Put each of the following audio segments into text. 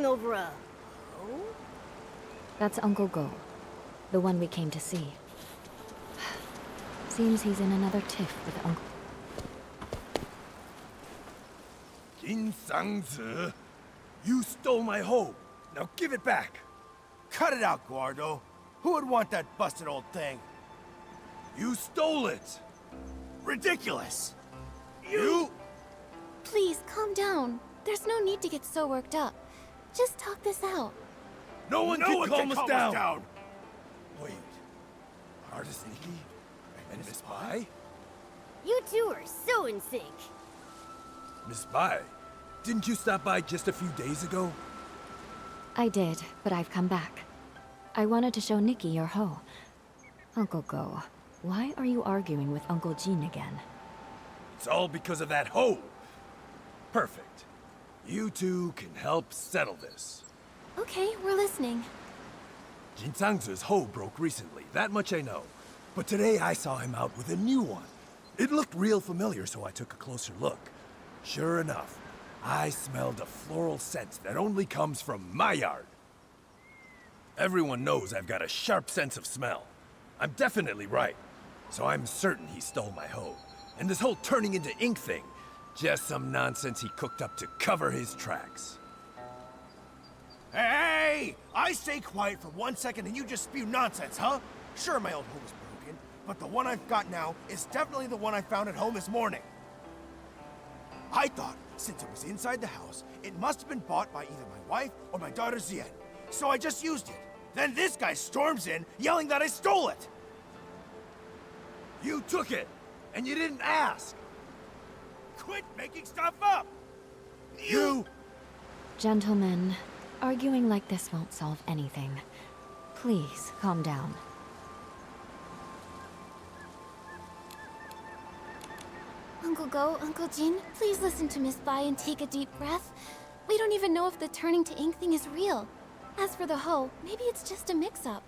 over a... hoe? That's Uncle Go, the one we came to see. Seems he's in another tiff with Uncle... Jin Sang-zi, you stole my hoe. Now give it back. Cut it out, Guardo. Who would want that busted old thing? You stole it. Ridiculous! You... Please, calm down. There's no need to get so worked up. Just talk this out. No one can calm us down. Wait. Artist Nikki? And Miss Bai? You two are so in sync. Miss Bai, didn't you stop by just a few days ago? I did, but I've come back. I wanted to show Nikki your hoe. Uncle Go, why are you arguing with Uncle Jin again? It's all because of that hoe. Perfect. You two can help settle this. Okay, we're listening. Jin Sang-zi's hoe broke recently, that much I know. But today I saw him out with a new one. It looked real familiar, so I took a closer look. Sure enough, I smelled a floral scent that only comes from my yard. Everyone knows I've got a sharp sense of smell. I'm definitely right. So I'm certain he stole my hoe. And this whole turning into ink thing, just some nonsense he cooked up to cover his tracks. Hey! I stay quiet for 1 second and you just spew nonsense, huh? Sure, my old hoe was broken, but the one I've got now is definitely the one I found at home this morning. I thought, since it was inside the house, it must have been bought by either my wife or my daughter Zien. So I just used it. Then this guy storms in, yelling that I stole it! You took it, and you didn't ask! Quit making stuff up! You... Gentlemen, arguing like this won't solve anything. Please, calm down. Uncle Go, Uncle Jin, please listen to Miss Bai and take a deep breath. We don't even know if the turning to ink thing is real. As for the hoe, maybe it's just a mix-up.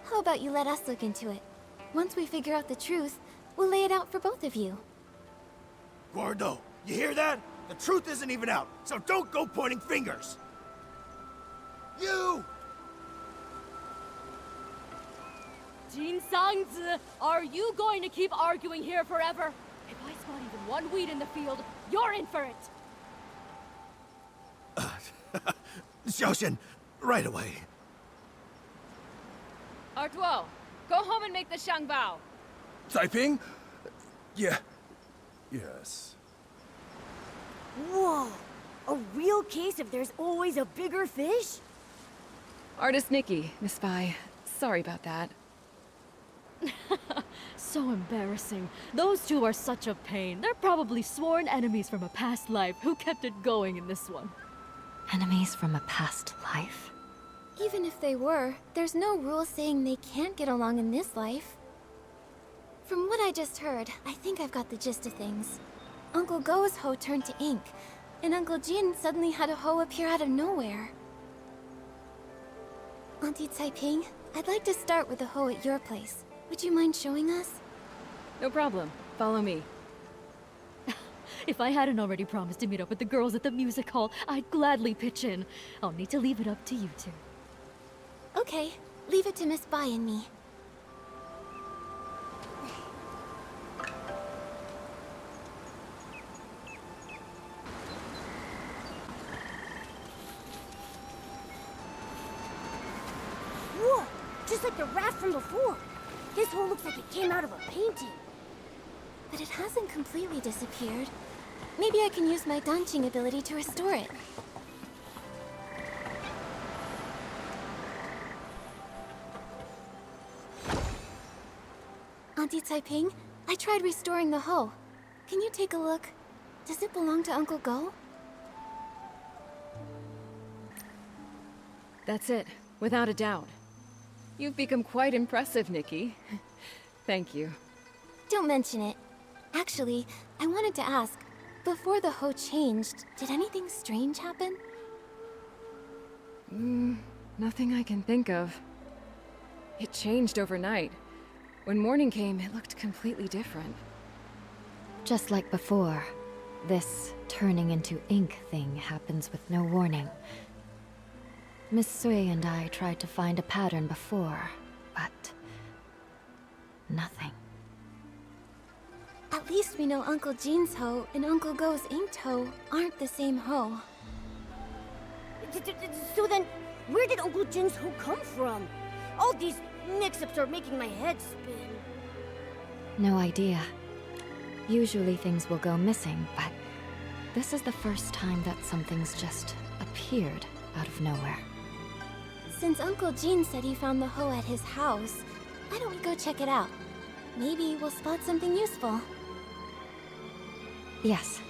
How about you let us look into it? Once we figure out the truth, we'll lay it out for both of you. Gordo, you hear that? The truth isn't even out, so don't go pointing fingers! You! Jin Sang-zi, are you going to keep arguing here forever? If I spot even one weed in the field, you're in for it! Xiaoxian, right away. Artuo, go home and make the shangbao. Taiping? Yeah. Yes. Whoa! A real case if there's always a bigger fish? Artist Nikki, Miss Bai. Sorry about that. So embarrassing. Those two are such a pain. They're probably sworn enemies from a past life who kept it going in this one. Enemies from a past life? Even if they were, there's no rule saying they can't get along in this life. From what I just heard, I think I've got the gist of things. Uncle Go's hoe turned to ink, and Uncle Jin suddenly had a hoe appear out of nowhere. Auntie Taiping, I'd like to start with the hoe at your place. Would you mind showing us? No problem. Follow me. If I hadn't already promised to meet up with the girls at the music hall, I'd gladly pitch in. I'll need to leave it up to you two. Okay, leave it to Miss Bai and me. Whoa! Just like the raft from before. This hole looks like it came out of a painting. But it hasn't completely disappeared. Maybe I can use my Danqing ability to restore it. Auntie Taiping, I tried restoring the hoe. Can you take a look? Does it belong to Uncle Go? That's it, without a doubt. You've become quite impressive, Nikki. Thank you. Don't mention it. Actually, I wanted to ask, before the hoe changed, did anything strange happen? Nothing I can think of. It changed overnight. When morning came, it looked completely different. Just like before. This turning into ink thing happens with no warning. Miss Sui and I tried to find a pattern before, but nothing. At least we know Uncle Jin's hoe and Uncle Go's inked hoe aren't the same hoe. So then, where did Uncle Jin's hoe come from? All these mix-ups are making my head spin. No idea. Usually things will go missing, but this is the first time that something's just appeared out of nowhere. Since Uncle Jin said he found the hoe at his house, why don't we go check it out? Maybe we'll spot something useful. Yes.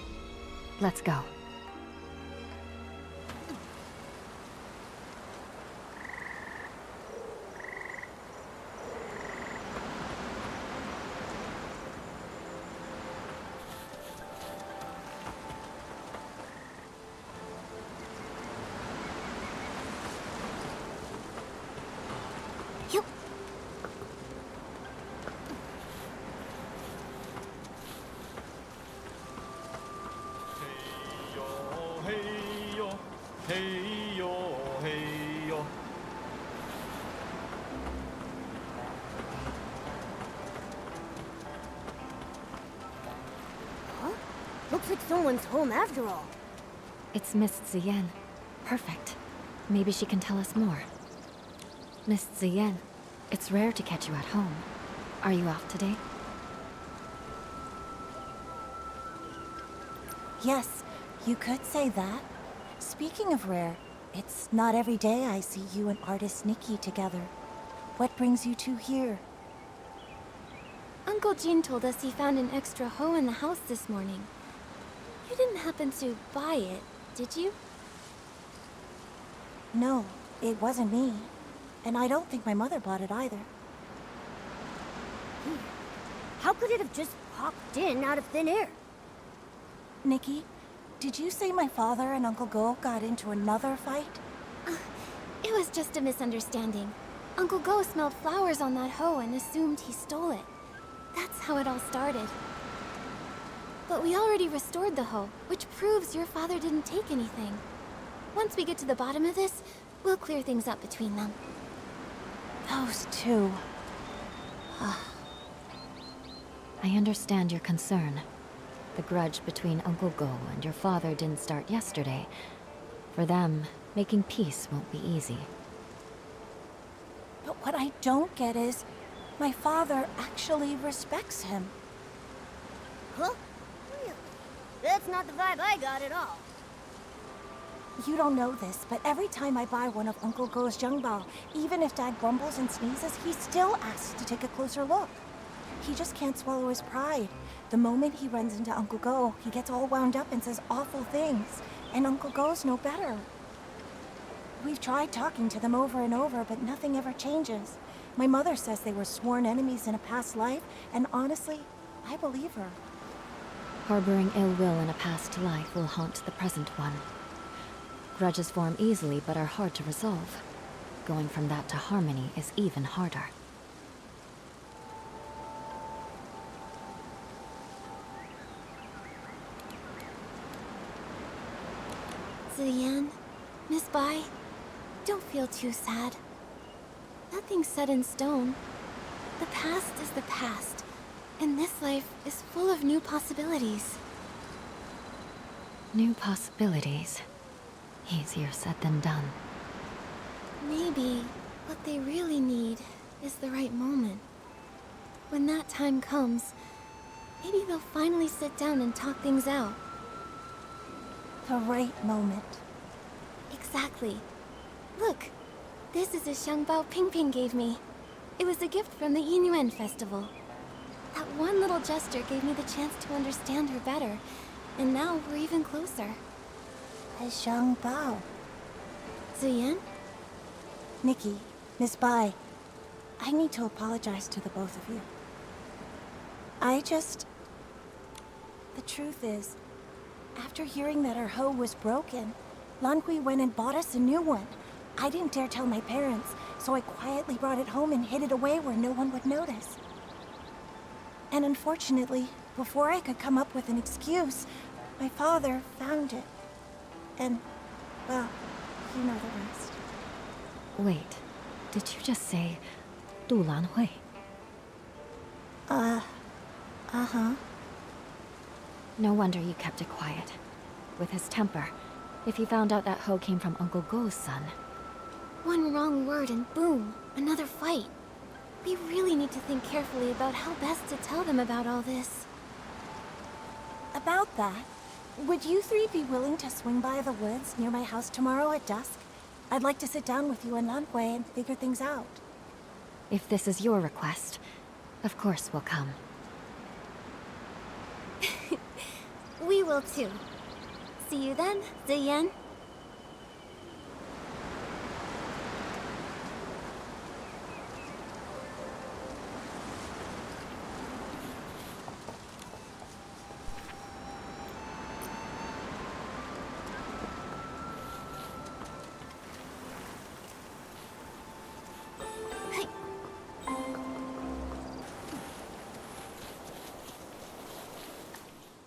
Let's go. Yup. Huh? Looks like someone's home after all. It's Miss Ziyan. Perfect. Maybe she can tell us more. Miss Ziyan, it's rare to catch you at home. Are you off today? Yes, you could say that. Speaking of rare, it's not every day I see you and artist Nikki together. What brings you two here? Uncle Jin told us he found an extra hoe in the house this morning. You didn't happen to buy it, did you? No, it wasn't me. And I don't think my mother bought it either. How could it have just popped in out of thin air? Nikki, did you say my father and Uncle Go got into another fight? It was just a misunderstanding. Uncle Go smelled flowers on that hoe and assumed he stole it. That's how it all started. But we already restored the hoe, which proves your father didn't take anything. Once we get to the bottom of this, we'll clear things up between them. Those two. I understand your concern. The grudge between Uncle Go and your father didn't start yesterday. For them, making peace won't be easy. But what I don't get is, my father actually respects him. Huh? Really? That's not the vibe I got at all. You don't know this, but every time I buy one of Uncle Go's Zhengbao, even if Dad grumbles and sneezes, he still asks to take a closer look. He just can't swallow his pride. The moment he runs into Uncle Go, he gets all wound up and says awful things. And Uncle Go's no better. We've tried talking to them over and over, but nothing ever changes. My mother says they were sworn enemies in a past life, and honestly, I believe her. Harboring ill will in a past life will haunt the present one. Grudges form easily but are hard to resolve. Going from that to harmony is even harder. Ziyan, Miss Bai, don't feel too sad. Nothing's set in stone. The past is the past, and this life is full of new possibilities. New possibilities. Easier said than done. Maybe what they really need is the right moment. When that time comes, maybe they'll finally sit down and talk things out. The right moment. Exactly. Look, this is a Xiangbao Pingping gave me. It was a gift from the Yinyuan festival. That one little gesture gave me the chance to understand her better, and now we're even closer. A Zhengbao. Ziyan? Nikki, Miss Bai, I need to apologize to the both of you. The truth is, after hearing that our hoe was broken, Lanhui went and bought us a new one. I didn't dare tell my parents, so I quietly brought it home and hid it away where no one would notice. And unfortunately, before I could come up with an excuse, My father found it. And, well, you know the rest. Wait, did you just say Du Lan Hui? Uh-huh. No wonder you kept it quiet. With his temper, if he found out that hoe came from Uncle Go's son. One wrong word and boom, another fight. We really need to think carefully about how best to tell them about all this. About that, would you three be willing to swing by the woods near my house tomorrow at dusk? I'd like to sit down with you and Lanhui and figure things out. If this is your request, of course we'll come. We will too. See you then, Ziyan.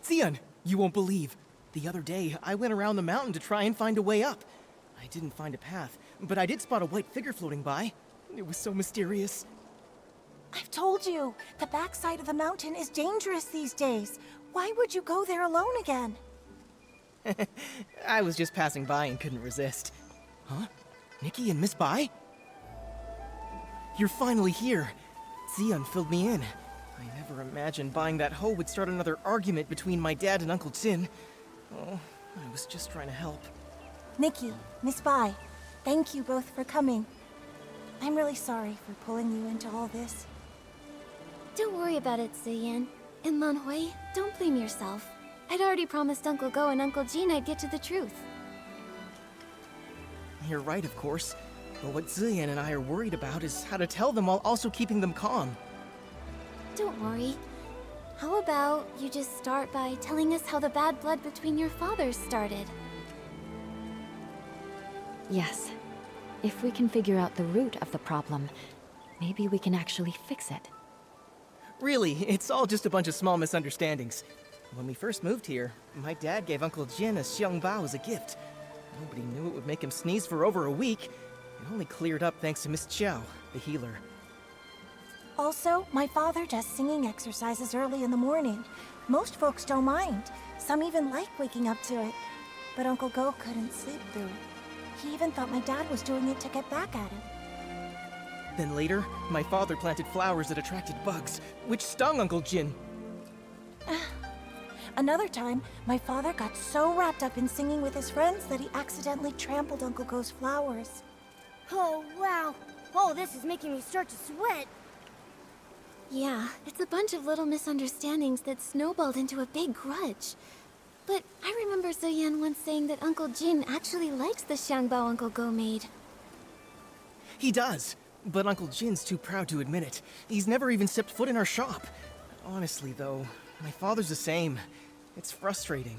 Ziyan, you won't believe. The other day, I went around the mountain to try and find a way up. I didn't find a path, but I did spot a white figure floating by. It was so mysterious. I've told you, the backside of the mountain is dangerous these days. Why would you go there alone again? I was just passing by and couldn't resist. Huh? Nikki and Miss Bai? You're finally here. Ziyan filled me in. I never imagined buying that hoe would start another argument between my dad and Uncle Jin. Oh, I was just trying to help. Nikki, Miss Bai, thank you both for coming. I'm really sorry for pulling you into all this. Don't worry about it, Ziyan. And Lanhui, don't blame yourself. I'd already promised Uncle Go and Uncle Jin I'd get to the truth. You're right, of course. But what Ziyan and I are worried about is how to tell them while also keeping them calm. Don't worry. How about you just start by telling us how the bad blood between your fathers started? Yes. If we can figure out the root of the problem, maybe we can actually fix it. Really, it's all just a bunch of small misunderstandings. When we first moved here, my dad gave Uncle Jin a xiangbao as a gift. Nobody knew it would make him sneeze for over a week. It only cleared up thanks to Miss Chow, the healer. Also, my father does singing exercises early in the morning. Most folks don't mind. Some even like waking up to it. But Uncle Go couldn't sleep through it. He even thought my dad was doing it to get back at him. Then later, my father planted flowers that attracted bugs, which stung Uncle Jin. Another time, my father got so wrapped up in singing with his friends that he accidentally trampled Uncle Go's flowers. Oh, wow. Oh, this is making me start to sweat. Yeah, it's a bunch of little misunderstandings that snowballed into a big grudge. But I remember Ziyan once saying that Uncle Jin actually likes the xiangbao Uncle Go made. He does, but Uncle Jin's too proud to admit it. He's never even stepped foot in our shop. Honestly, though, my father's the same. It's frustrating.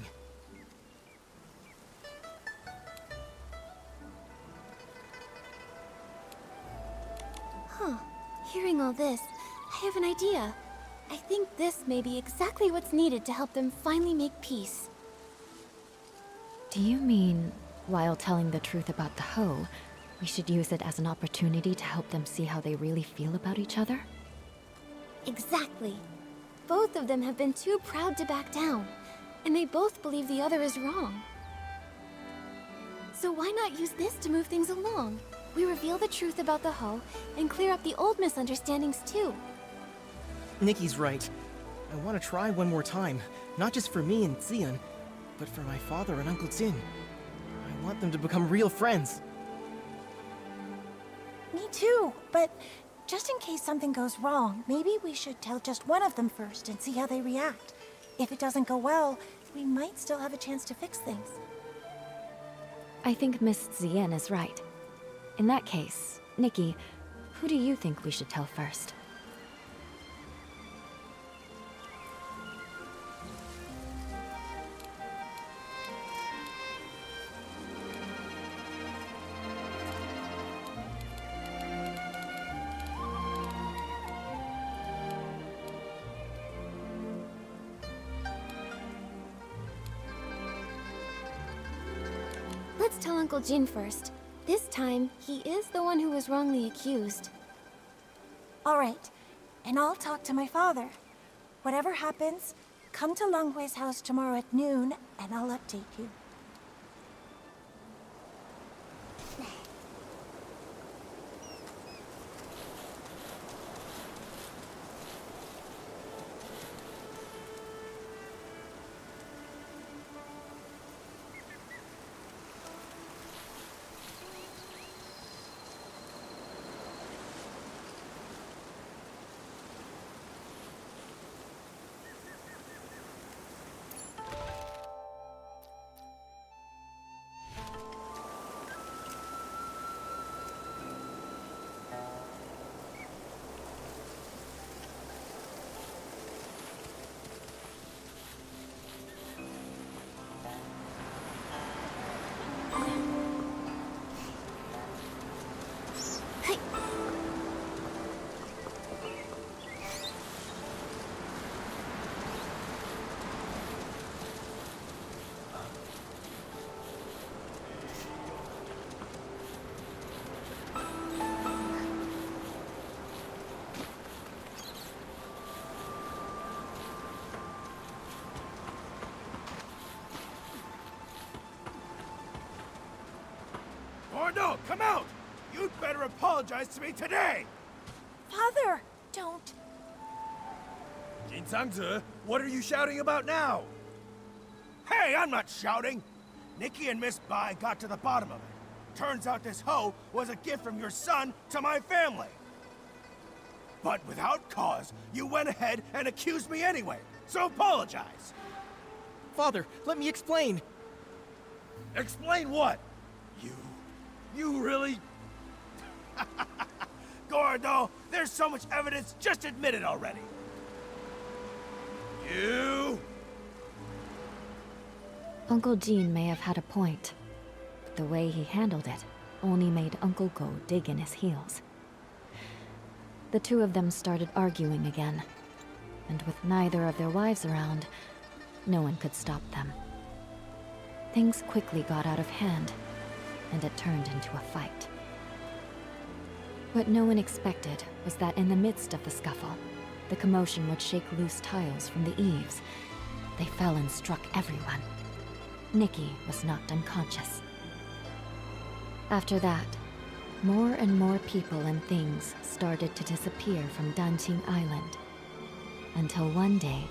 Huh. Hearing all this, I have an idea. I think this may be exactly what's needed to help them finally make peace. Do you mean, while telling the truth about the hoe, we should use it as an opportunity to help them see how they really feel about each other? Exactly. Both of them have been too proud to back down, and they both believe the other is wrong. So why not use this to move things along? We reveal the truth about the hoe and clear up the old misunderstandings too. Nikki's right. I want to try one more time, not just for me and Ziyan, but for my father and Uncle Jin. I want them to become real friends. Me too, but just in case something goes wrong, maybe we should tell just one of them first and see how they react. If it doesn't go well, we might still have a chance to fix things. I think Miss Ziyan is right. In that case, Nikki, who do you think we should tell first? let's tell Uncle Jin first. This time, he is the one who was wrongly accused. All right, and I'll talk to my father. Whatever happens, come to Lang Hui's house tomorrow at noon, and I'll update you. Gordo, come out! You'd better apologize to me today! Father, don't. Jinsangzi, what are you shouting about now? Hey, I'm not shouting! Nikki and Miss Bai got to the bottom of it. Turns out this hoe was a gift from your son to my family. But without cause, you went ahead and accused me anyway, so apologize! Father, let me explain. Explain what? You really... Gordo, there's so much evidence, just admit it already. You... Uncle Jin may have had a point, but the way he handled it only made Uncle Go dig in his heels. The two of them started arguing again, and with neither of their wives around, no one could stop them. Things quickly got out of hand, and it turned into a fight. What no one expected was that in the midst of the scuffle, the commotion would shake loose tiles from the eaves. They fell and struck everyone. Nikki was knocked unconscious. After that, more and more people and things started to disappear from Danqing Island. Until one day,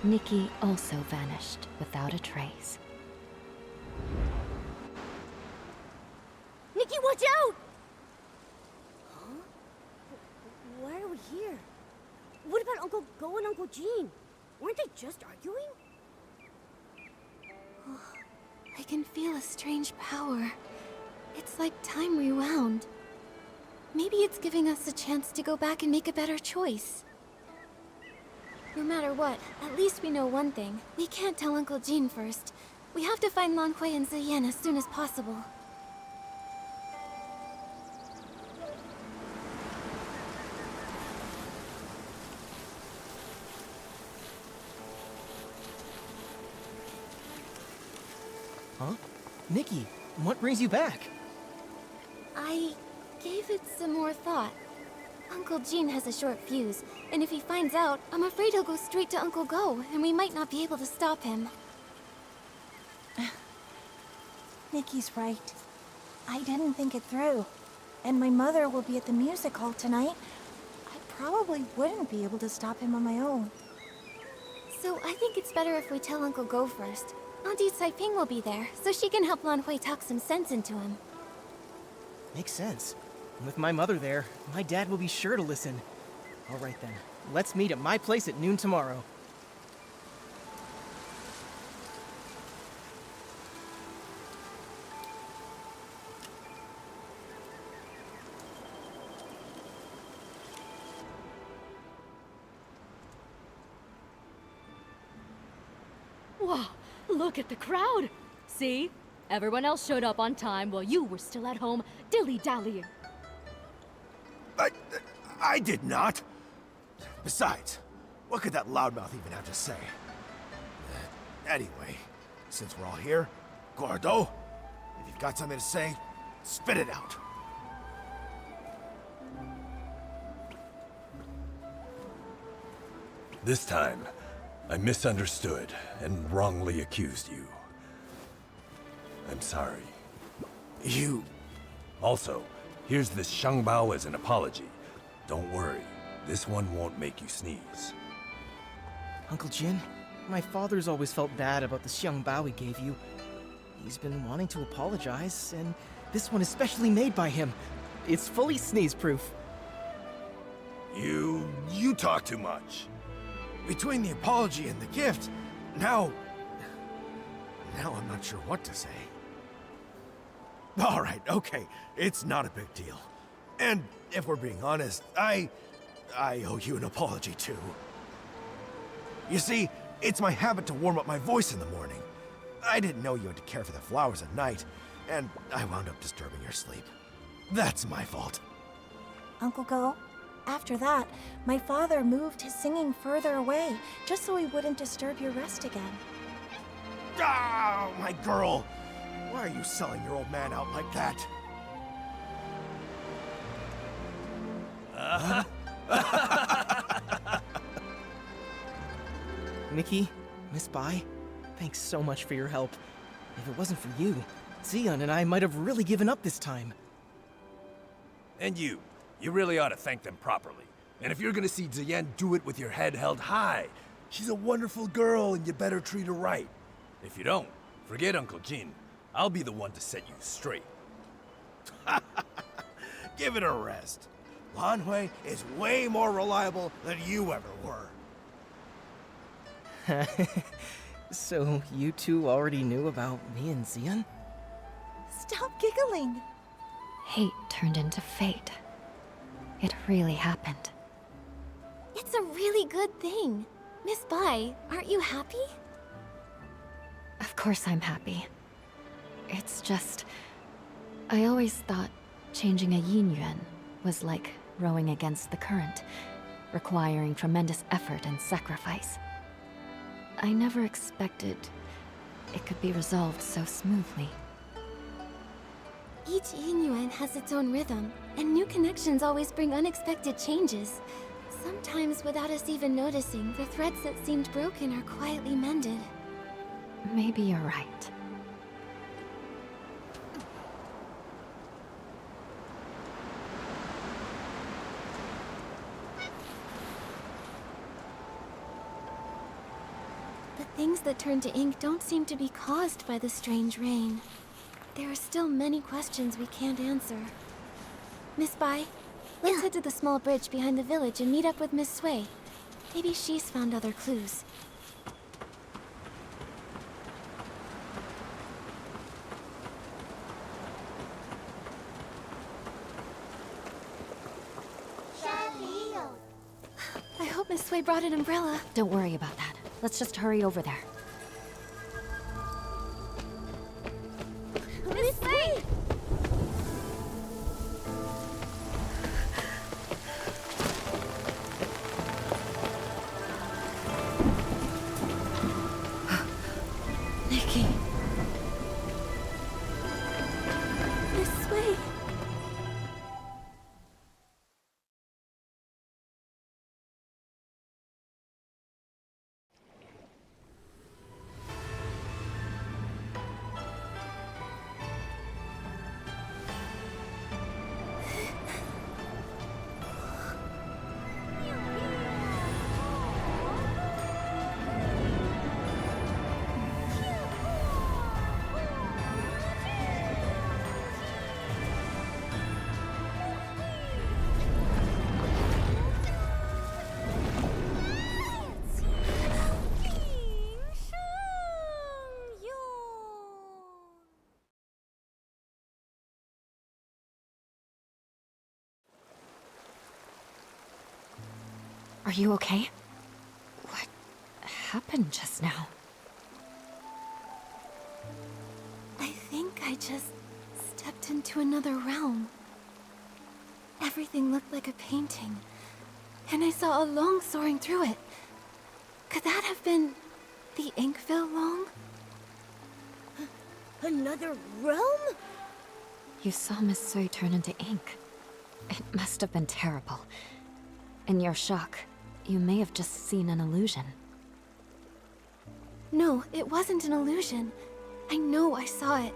Nikki also vanished without a trace. Nikki, watch out! Huh? Why are we here? What about Uncle Go and Uncle Jin? Weren't they just arguing? I can feel a strange power. It's like time rewound. Maybe it's giving us a chance to go back and make a better choice. No matter what, at least we know one thing. We can't tell Uncle Jin first. We have to find Lan Hui and Ziyan as soon as possible. Huh? Nikki, what brings you back? I gave it some more thought. Uncle Jin has a short fuse, and if he finds out, I'm afraid he'll go straight to Uncle Go, and we might not be able to stop him. Nikki's right. I didn't think it through. And my mother will be at the music hall tonight. I probably wouldn't be able to stop him on my own. So I think it's better if we tell Uncle Go first. Auntie Saiping will be there, so she can help Lan Hui talk some sense into him. Makes sense. And with my mother there, my dad will be sure to listen. All right then, let's meet at my place at noon tomorrow. Wow, look at the crowd! See? Everyone else showed up on time while you were still at home dilly-dallying. I did not. Besides, what could that loudmouth even have to say? Anyway, since we're all here, Gordo, If you've got something to say, spit it out. This time, I misunderstood and wrongly accused you. I'm sorry. You... Also, here's this Shangbao as an apology. Don't worry, this one won't make you sneeze. Uncle Jin, my father's always felt bad about the xiangbao he gave you. He's been wanting to apologize, and this one is specially made by him. It's fully sneeze-proof. You talk too much. Between the apology and the gift, now I'm not sure what to say. All right, okay, it's not a big deal. And if we're being honest, I owe you an apology too. You see, it's my habit to warm up my voice in the morning. I didn't know you had to care for the flowers at night, and I wound up disturbing your sleep. That's my fault. Uncle Go, after that, my father moved his singing further away, just so he wouldn't disturb your rest again. Ah, my girl! Why are you selling your old man out like that? Nikki, Miss Bai, thanks so much for your help. If it wasn't for you, Xion and I might have really given up this time. And you really ought to thank them properly. And if you're gonna see Ziyan, do it with your head held high. She's a wonderful girl, and you better treat her right. If you don't, forget Uncle Jin. I'll be the one to set you straight. Give it a rest. Lan Hui is way more reliable than you ever were. So you two already knew about me and Xion? Stop giggling. Hate turned into fate. It really happened. It's a really good thing. Miss Bai, aren't you happy? Of course I'm happy. It's just... I always thought changing a yin yuan was like rowing against the current, requiring tremendous effort and sacrifice. I never expected it could be resolved so smoothly. Each yin yuan has its own rhythm, and new connections always bring unexpected changes. Sometimes, without us even noticing, the threads that seemed broken are quietly mended. Maybe you're right. The things that turn to ink don't seem to be caused by the strange rain. There are still many questions we can't answer. Miss Bai, let's head to the small bridge behind the village and meet up with Miss Sui. Maybe she's found other clues. I hope Miss Sui brought an umbrella. Don't worry about that. Let's just hurry over there. Miss Sui! Nikki. Miss Sui! Are you okay? What happened just now? I think I just stepped into another realm. Everything looked like a painting, and I saw a long soaring through it. Could that have been the Inkville long? Another realm? You saw Miss Sui turn into ink. It must have been terrible. In your shock, you may have just seen an illusion. No, it wasn't an illusion. I know I saw it.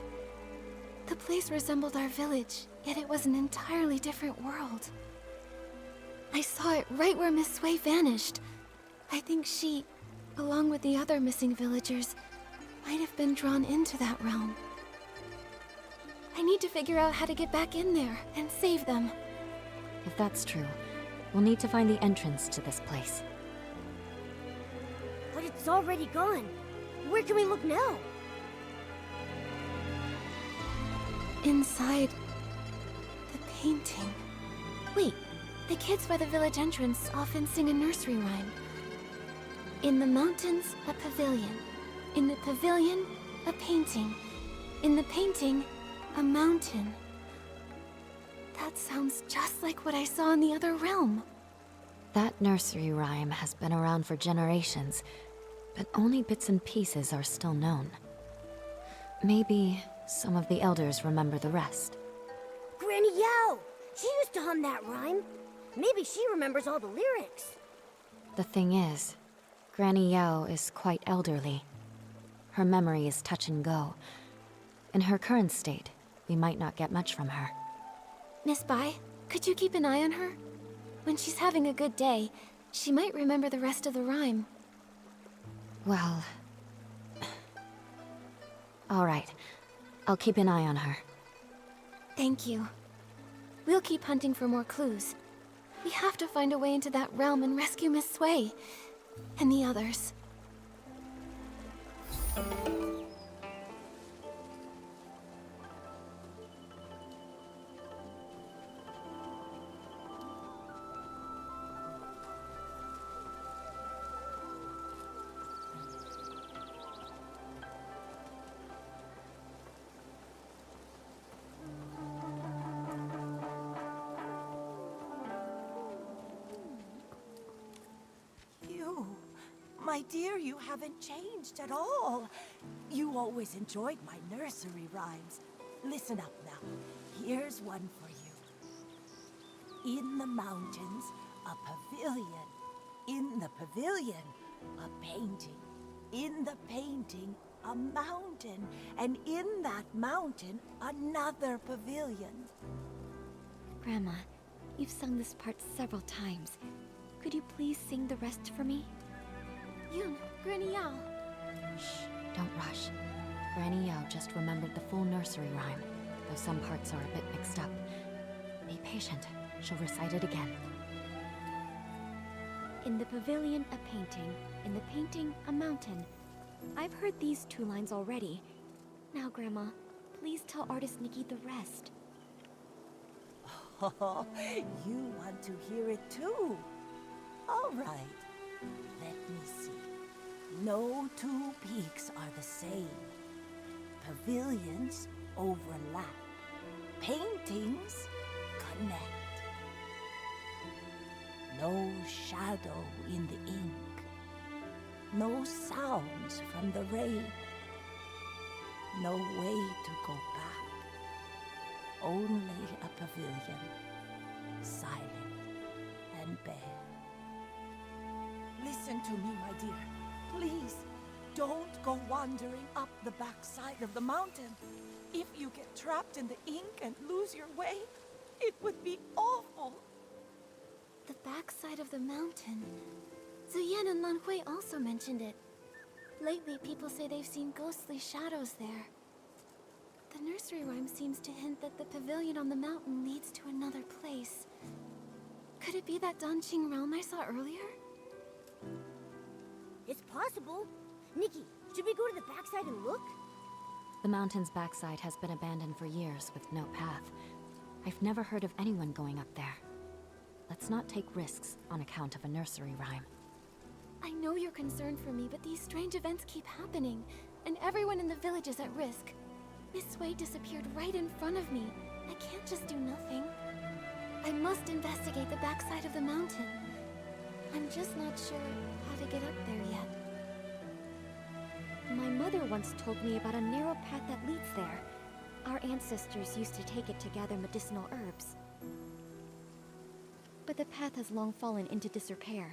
The place resembled our village, yet it was an entirely different world. I saw it right where Miss Sui vanished. I think she, along with the other missing villagers, might have been drawn into that realm. I need to figure out how to get back in there and save them. If that's true, we'll need to find the entrance to this place. But it's already gone. Where can we look now? Inside the painting. Wait, the kids by the village entrance often sing a nursery rhyme. In the mountains, a pavilion. In the pavilion, a painting. In the painting, a mountain. That sounds just like what I saw in the other realm. That nursery rhyme has been around for generations, but only bits and pieces are still known. Maybe some of the elders remember the rest. Granny Yao! She used to hum that rhyme. Maybe she remembers all the lyrics. The thing is, Granny Yao is quite elderly. Her memory is touch and go. In her current state, we might not get much from her. Miss Bai, could you keep an eye on her? When she's having a good day, she might remember the rest of the rhyme. Well... all right. I'll keep an eye on her. Thank you. We'll keep hunting for more clues. We have to find a way into that realm and rescue Miss Sui. And the others. My dear, you haven't changed at all. You always enjoyed my nursery rhymes. Listen up now. Here's one for you. In the mountains, a pavilion. In the pavilion, a painting. In the painting, a mountain. And in that mountain, another pavilion. Grandma, you've sung this part several times. Could you please sing the rest for me? Yun, Granny Yao. Shh, don't rush. Granny Yao just remembered the full nursery rhyme, though some parts are a bit mixed up. Be patient. She'll recite it again. In the pavilion, a painting. In the painting, a mountain. I've heard these 2 lines already. Now, Grandma, please tell artist Nikki the rest. Oh, you want to hear it too? All right. Let me see. No 2 peaks are the same. Pavilions overlap. Paintings connect. No shadow in the ink. No sounds from the rain. No way to go back. Only a pavilion, silent and bare. Listen to me, my dear. Please, don't go wandering up the backside of the mountain. If you get trapped in the ink and lose your way, it would be awful. The backside of the mountain. Zuyan and Lan Hui also mentioned it. Lately, people say they've seen ghostly shadows there. The nursery rhyme seems to hint that the pavilion on the mountain leads to another place. Could it be that Danqing realm I saw earlier? It's possible. Nikki, should we go to the backside and look? The mountain's backside has been abandoned for years with no path. I've never heard of anyone going up there. Let's not take risks on account of a nursery rhyme. I know you're concerned for me, but these strange events keep happening, and everyone in the village is at risk. Miss Sui disappeared right in front of me. I can't just do nothing. I must investigate the backside of the mountain. I'm just not sure how to get up there yet. My mother once told me about a narrow path that leads there. Our ancestors used to take it to gather medicinal herbs. But the path has long fallen into disrepair.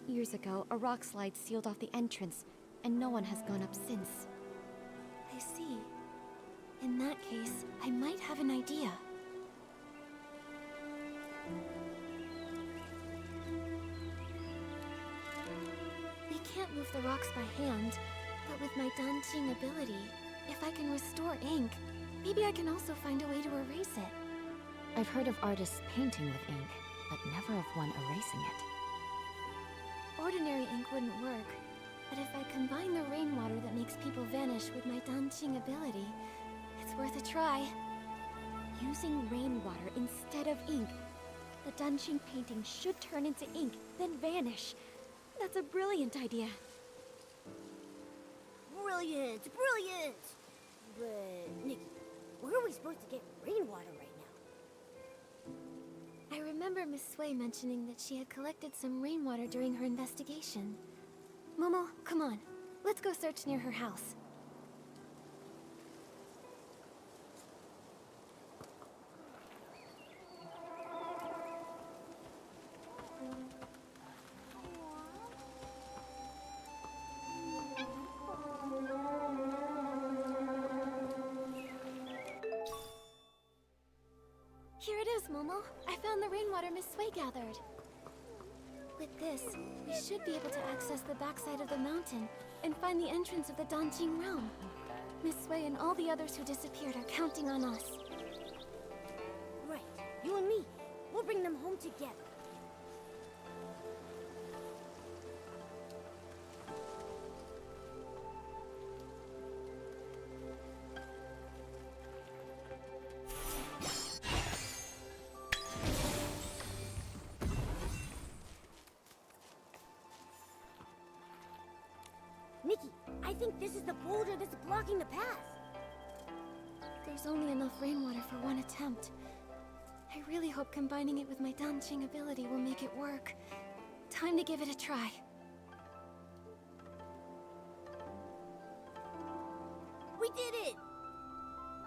Years ago, a rock slide sealed off the entrance, and no one has gone up since. I see. In that case, I might have an idea. We can't move the rocks by hand, but with my Danqing ability, if I can restore ink, maybe I can also find a way to erase it. I've heard of artists painting with ink, but never of one erasing it. Ordinary ink wouldn't work, but if I combine the rainwater that makes people vanish with my Danqing ability, it's worth a try. Using rainwater instead of ink, the Danqing painting should turn into ink, then vanish. That's a brilliant idea. Brilliant! Brilliant! But, Nikki, where are we supposed to get rainwater right now? I remember Miss Sui mentioning that she had collected some rainwater during her investigation. Momo, come on. Let's go search near her house. Here it is, Momo. I found the rainwater Miss Sui gathered. With this, we should be able to access the backside of the mountain and find the entrance of the Danqing realm. Miss Sui and all the others who disappeared are counting on us. Right, you and me. We'll bring them home together. Nikki, I think this is the boulder that's blocking the path. There's only enough rainwater for one attempt. I really hope combining it with my Danqing ability will make it work. Time to give it a try. We did it!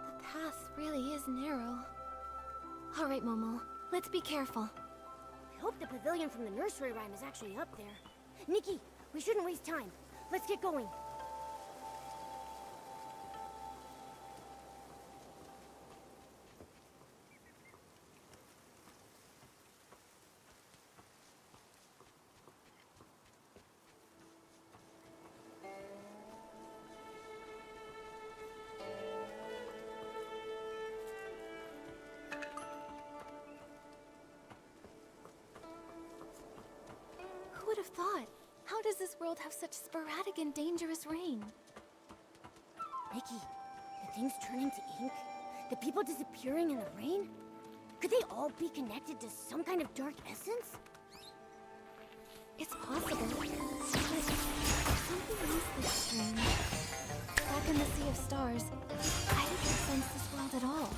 The path really is narrow. All right, Momo. Let's be careful. I hope the pavilion from the nursery rhyme is actually up there. Nikki, we shouldn't waste time. Let's get going. Who would have thought? How does this world have such sporadic and dangerous rain? Nikki, the things turning to ink? The people disappearing in the rain? Could they all be connected to some kind of dark essence? It's possible, but something else that's strange. Back in the Sea of Stars, I didn't sense this world at all.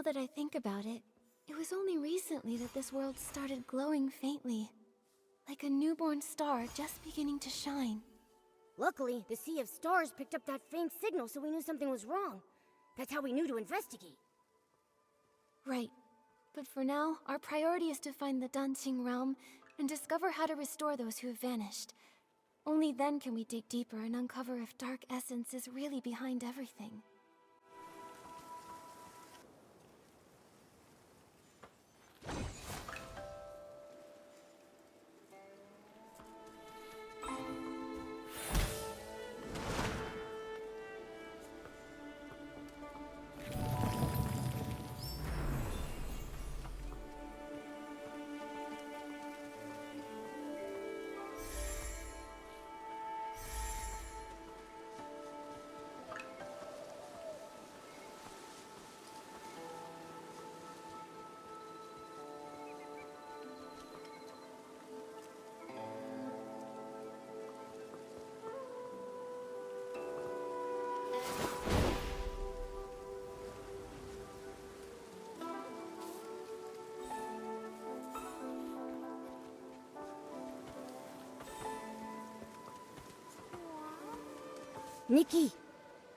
Now that I think about it, it was only recently that this world started glowing faintly. Like a newborn star just beginning to shine. Luckily, the Sea of Stars picked up that faint signal so we knew something was wrong. That's how we knew to investigate. Right. But for now, our priority is to find the Danqing realm and discover how to restore those who have vanished. Only then can we dig deeper and uncover if Dark Essence is really behind everything. Nikki,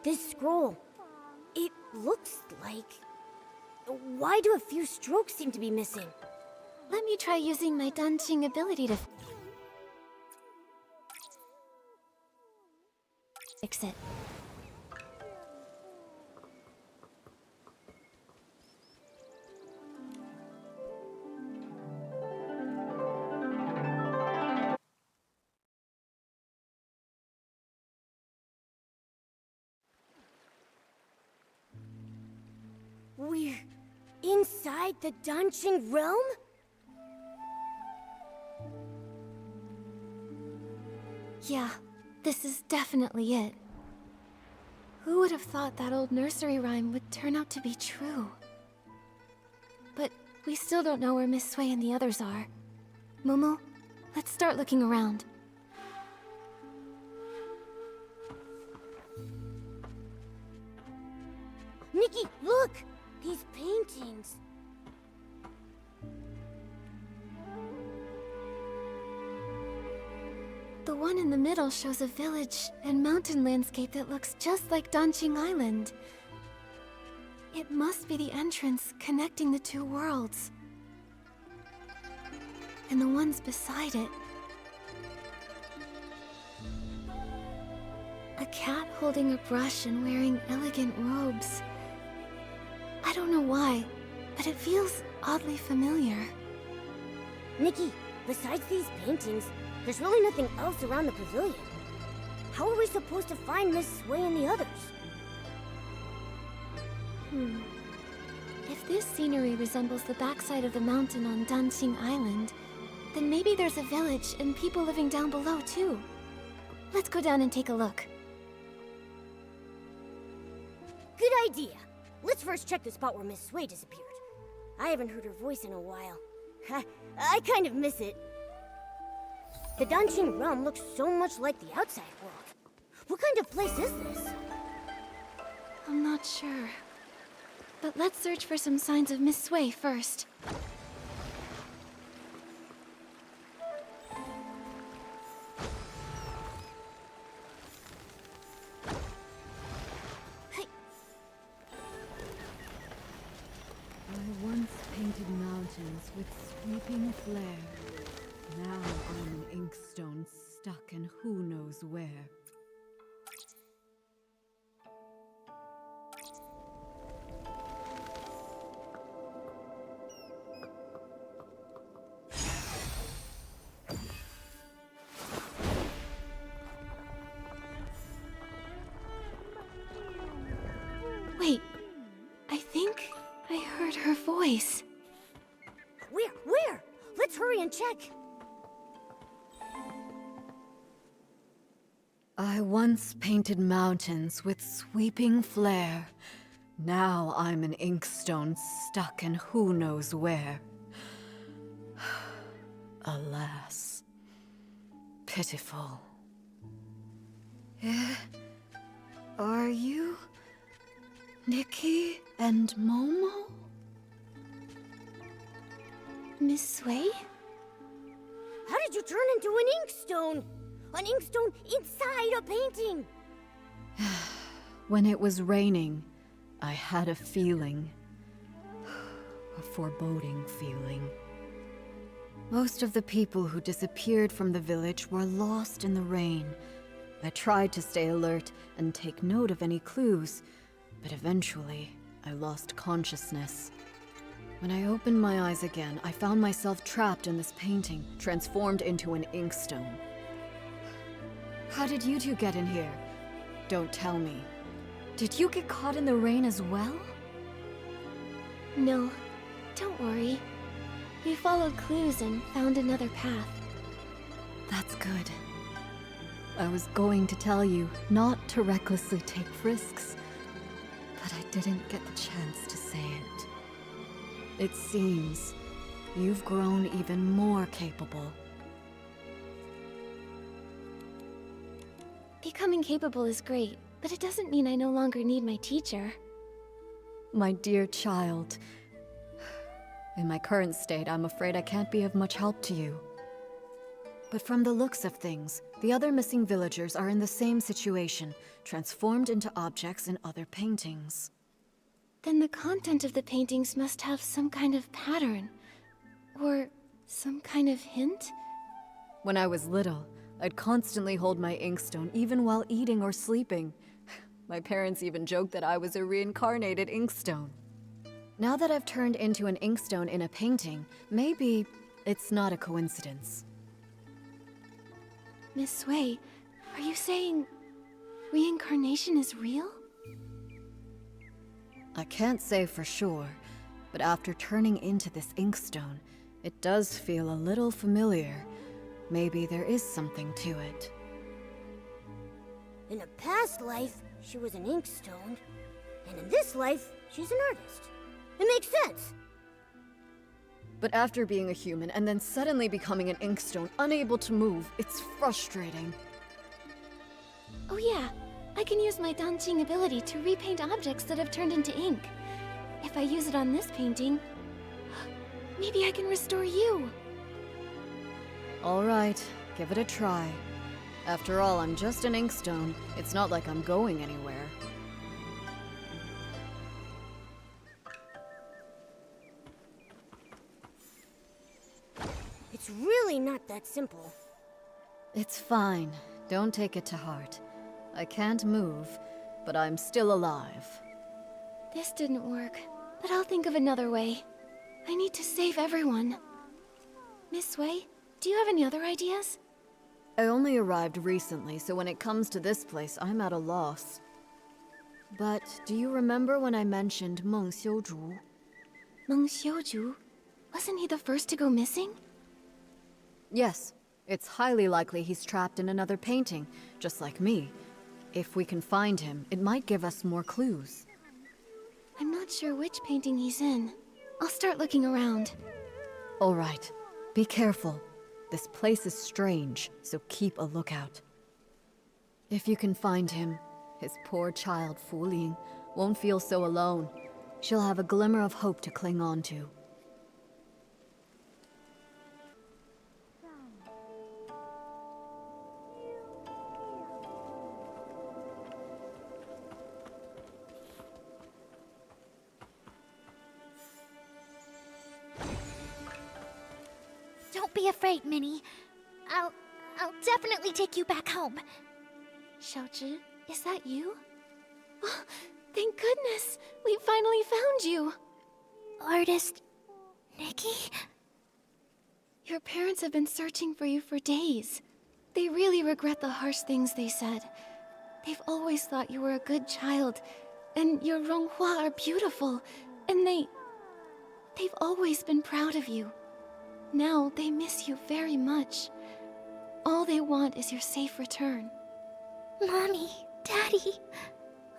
this scroll, it looks like... Why do a few strokes seem to be missing? Let me try using my Danqing ability to fix it. We're inside the Danqing realm? Yeah, this is definitely it. Who would have thought that old nursery rhyme would turn out to be true? But we still don't know where Miss Sui and the others are. Momo, let's start looking around. Nikki, look! These paintings. The one in the middle shows a village and mountain landscape that looks just like Danqing Island. It must be the entrance connecting the two worlds. And the ones beside it. A cat holding a brush and wearing elegant robes. I don't know why, but it feels oddly familiar. Nikki, besides these paintings, there's really nothing else around the pavilion. How are we supposed to find Miss Sui and the others? If this scenery resembles the backside of the mountain on Danqing Island, then maybe there's a village and people living down below too. Let's go down and take a look. Good idea. Let's first check the spot where Miss Sui disappeared. I haven't heard her voice in a while. I kind of miss it. The Danqing realm looks so much like the outside world. What kind of place is this? I'm not sure. But let's search for some signs of Miss Sui first. I once painted mountains with sweeping flare. Now I'm an inkstone stuck in who knows where. Wait, I think I heard her voice. Where? Let's hurry and check. I once painted mountains with sweeping flare. Now I'm an inkstone stuck in who knows where. Alas, pitiful. Are you Nikki and Momo? Miss Sui? How did you turn into an inkstone? An inkstone inside a painting? When it was raining, I had a feeling. A foreboding feeling. Most of the people who disappeared from the village were lost in the rain. I tried to stay alert and take note of any clues, but eventually, I lost consciousness. When I opened my eyes again, I found myself trapped in this painting, transformed into an inkstone. How did you two get in here? Don't tell me. Did you get caught in the rain as well? No, don't worry. We followed clues and found another path. That's good. I was going to tell you not to recklessly take risks, but I didn't get the chance to say it. It seems you've grown even more capable. Becoming capable is great, but it doesn't mean I no longer need my teacher. My dear child, in my current state, I'm afraid I can't be of much help to you. But from the looks of things, the other missing villagers are in the same situation, transformed into objects in other paintings. Then the content of the paintings must have some kind of pattern. Or some kind of hint? When I was little, I'd constantly hold my inkstone even while eating or sleeping. My parents even joked that I was a reincarnated inkstone. Now that I've turned into an inkstone in a painting, maybe it's not a coincidence. Miss Sui, are you saying reincarnation is real? I can't say for sure, but after turning into this inkstone, it does feel a little familiar. Maybe there is something to it. In a past life, she was an inkstone, and in this life, she's an artist. It makes sense. But after being a human and then suddenly becoming an inkstone, unable to move, it's frustrating. Oh yeah, I can use my Danqing ability to repaint objects that have turned into ink. If I use it on this painting, maybe I can restore you. All right, give it a try. After all, I'm just an inkstone. It's not like I'm going anywhere. It's really not that simple. It's fine. Don't take it to heart. I can't move, but I'm still alive. This didn't work, but I'll think of another way. I need to save everyone. Miss Sui, do you have any other ideas? I only arrived recently, so when it comes to this place, I'm at a loss. But do you remember when I mentioned Meng Xiuzhu? Meng Xiuzhu? Wasn't he the first to go missing? Yes. It's highly likely he's trapped in another painting, just like me. If we can find him, it might give us more clues. I'm not sure which painting he's in. I'll start looking around. All right. Be careful. This place is strange, so keep a lookout. If you can find him, his poor child, Fu Ling, won't feel so alone. She'll have a glimmer of hope to cling on to. Don't be afraid, Minnie. I'll definitely take you back home. Xiaozhi, is that you? Oh, thank goodness! We finally found you! Artist Nikki? Your parents have been searching for you for days. They really regret the harsh things they said. They've always thought you were a good child, and your Ronghua are beautiful, and they've always been proud of you. Now they miss you very much. All they want is your safe return. Mommy, Daddy,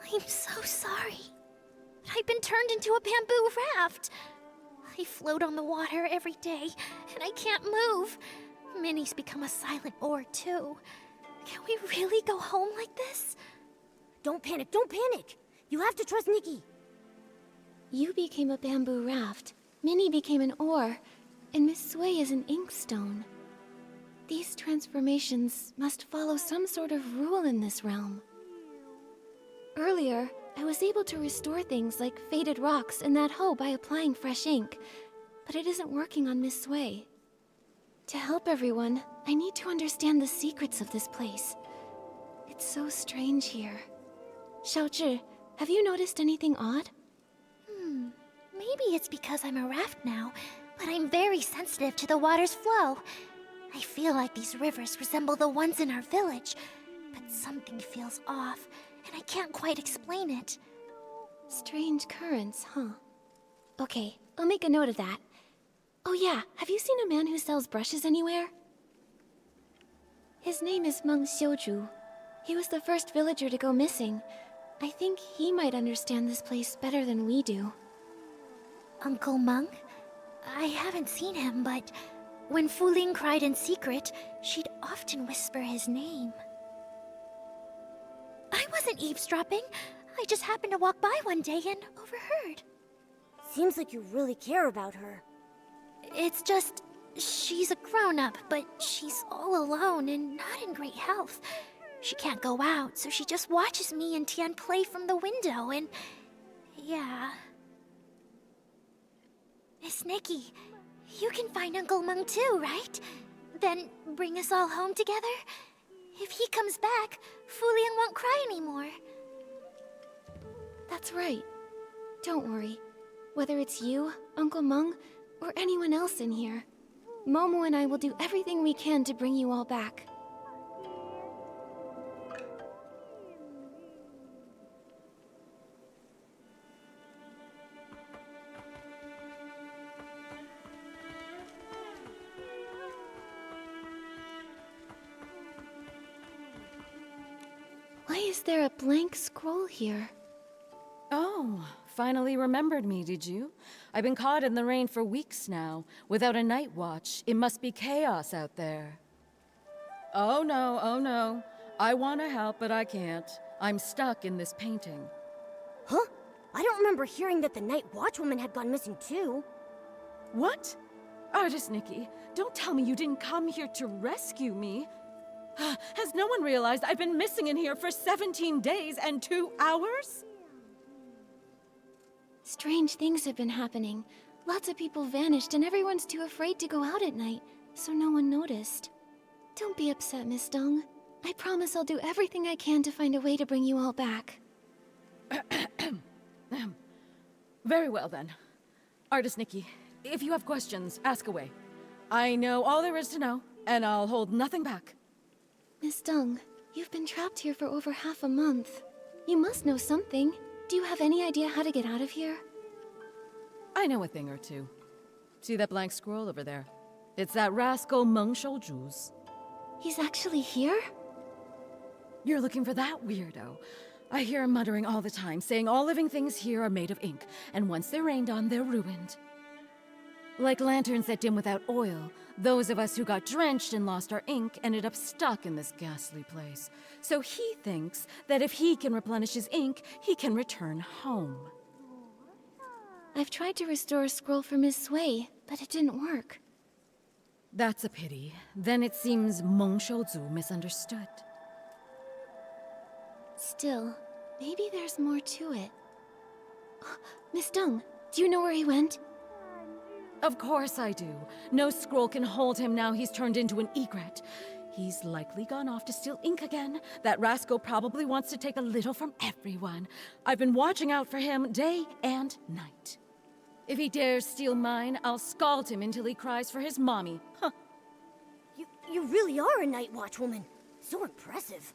I'm so sorry. I've been turned into a bamboo raft. I float on the water every day, and I can't move. Minnie's become a silent oar, too. Can we really go home like this? Don't panic, don't panic! You have to trust Nikki. You became a bamboo raft. Minnie became an oar. and Miss Sui is an inkstone. These transformations must follow some sort of rule in this realm. Earlier, I was able to restore things like faded rocks in that hoe by applying fresh ink, but it isn't working on Miss Sui. To help everyone, I need to understand the secrets of this place. It's so strange here. Xiaozhi, have you noticed anything odd? Maybe it's because I'm a raft now, but I'm very sensitive to the water's flow. I feel like these rivers resemble the ones in our village, but something feels off, and I can't quite explain it. Strange currents, huh? Okay, I'll make a note of that. Oh yeah, have you seen a man who sells brushes anywhere? His name is Meng Xiuzhu. He was the first villager to go missing. I think he might understand this place better than we do. Uncle Meng? I haven't seen him, but when Fu Ling cried in secret, she'd often whisper his name. I wasn't eavesdropping. I just happened to walk by one day and overheard. Seems like you really care about her. It's just, she's a grown-up, but she's all alone and not in great health. She can't go out, so she just watches me and Tian play from the window, and yeah. Miss Nikki, you can find Uncle Meng too, right? Then bring us all home together? If he comes back, Fu Ling won't cry anymore. That's right. Don't worry. Whether it's you, Uncle Meng, or anyone else in here, Momo and I will do everything we can to bring you all back. Why is there a blank scroll here? Oh, finally remembered me, did you? I've been caught in the rain for weeks now. Without a night watch, it must be chaos out there. Oh no. I want to help, but I can't. I'm stuck in this painting. Huh? I don't remember hearing that the Night Watchwoman had gone missing too. What? Artist Nikki, don't tell me you didn't come here to rescue me. Has no one realized I've been missing in here for 17 days and 2 hours? Strange things have been happening. Lots of people vanished and everyone's too afraid to go out at night, so no one noticed. Don't be upset, Miss Dong. I promise I'll do everything I can to find a way to bring you all back. Very well then. Artist Nikki, if you have questions, ask away. I know all there is to know, and I'll hold nothing back. Miss Dong, you've been trapped here for over half a month. You must know something. Do you have any idea how to get out of here? I know a thing or two. See that blank scroll over there? It's that rascal Meng Shouju's. He's actually here? You're looking for that weirdo. I hear him muttering all the time, saying all living things here are made of ink, and once they're rained on, they're ruined. Like lanterns that dim without oil, those of us who got drenched and lost our ink ended up stuck in this ghastly place. So he thinks that if he can replenish his ink, he can return home. I've tried to restore a scroll for Miss Sui, but it didn't work. That's a pity. Then it seems Meng Shouzu misunderstood. Still, maybe there's more to it. Miss Dong, do you know where he went? Of course I do. No scroll can hold him now he's turned into an egret. He's likely gone off to steal ink again. That rascal probably wants to take a little from everyone. I've been watching out for him day and night. If he dares steal mine, I'll scald him until he cries for his mommy. Huh. You really are a Night Watchwoman. So impressive.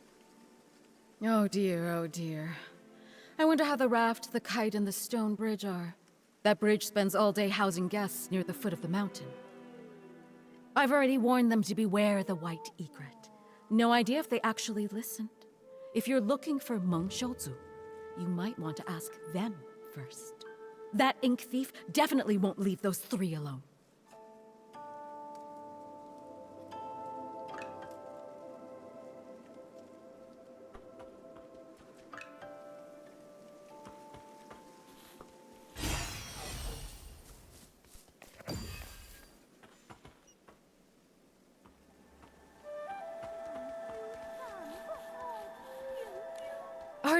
Oh dear. I wonder how the raft, the kite, and the stone bridge are. That bridge spends all day housing guests near the foot of the mountain. I've already warned them to beware the white egret. No idea if they actually listened. If you're looking for Meng Shouzu, you might want to ask them first. That ink thief definitely won't leave those three alone.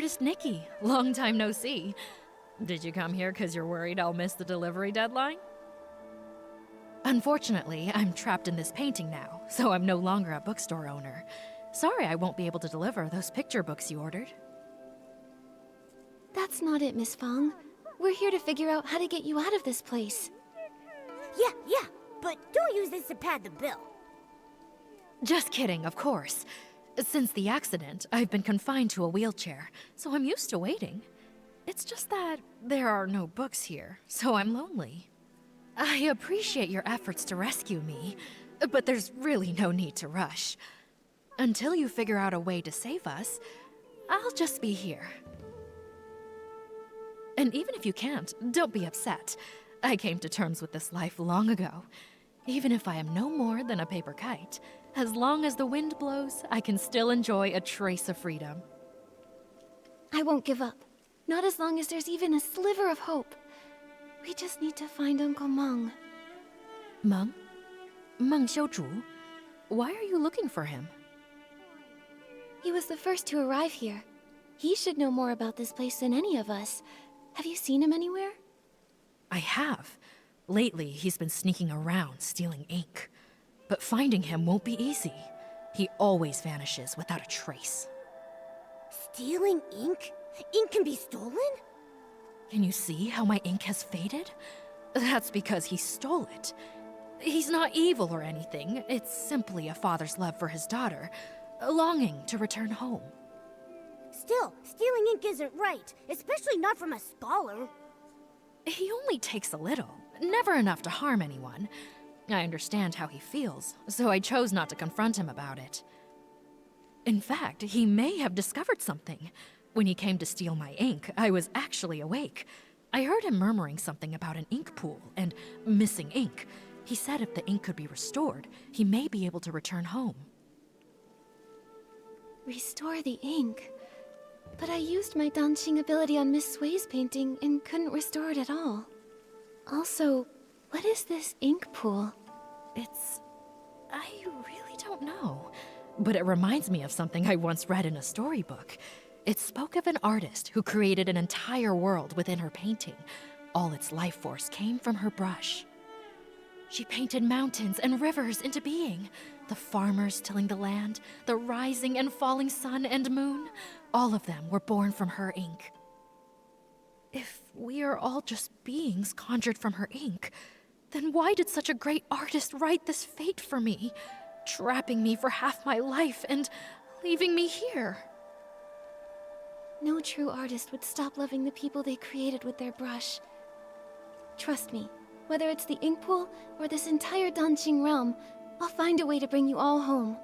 artist Nikki. Long time no see. Did you come here because you're worried I'll miss the delivery deadline? Unfortunately, I'm trapped in this painting now, so I'm no longer a bookstore owner. Sorry I won't be able to deliver those picture books you ordered. That's not it, Miss Fong. We're here to figure out how to get you out of this place. Yeah, but don't use this to pad the bill. Just kidding, of course. Since the accident, I've been confined to a wheelchair, so I'm used to waiting. It's just that there are no books here, so I'm lonely. I appreciate your efforts to rescue me, but there's really no need to rush. Until you figure out a way to save us, I'll just be here. And even if you can't, don't be upset. I came to terms with this life long ago. Even if I am no more than a paper kite, as long as the wind blows, I can still enjoy a trace of freedom. I won't give up. Not as long as there's even a sliver of hope. We just need to find Uncle Meng. Meng? Meng Xiuzhu? Why are you looking for him? He was the first to arrive here. He should know more about this place than any of us. Have you seen him anywhere? I have. Lately, he's been sneaking around, stealing ink. But finding him won't be easy. He always vanishes without a trace. Stealing ink? Ink can be stolen? Can you see how my ink has faded? That's because he stole it. He's not evil or anything. It's simply a father's love for his daughter, a longing to return home. Still, stealing ink isn't right, especially not from a scholar. He only takes a little, never enough to harm anyone. I understand how he feels, so I chose not to confront him about it. In fact, he may have discovered something. When he came to steal my ink, I was actually awake. I heard him murmuring something about an ink pool and missing ink. He said if the ink could be restored, he may be able to return home. Restore the ink? But I used my Danqing ability on Miss Sui's painting and couldn't restore it at all. Also, what is this ink pool? I really don't know. But it reminds me of something I once read in a storybook. It spoke of an artist who created an entire world within her painting. All its life force came from her brush. She painted mountains and rivers into being. The farmers tilling the land, the rising and falling sun and moon, all of them were born from her ink. If we are all just beings conjured from her ink, then why did such a great artist write this fate for me, trapping me for half my life and leaving me here? No true artist would stop loving the people they created with their brush. Trust me, whether it's the ink pool or this entire Danqing realm, I'll find a way to bring you all home.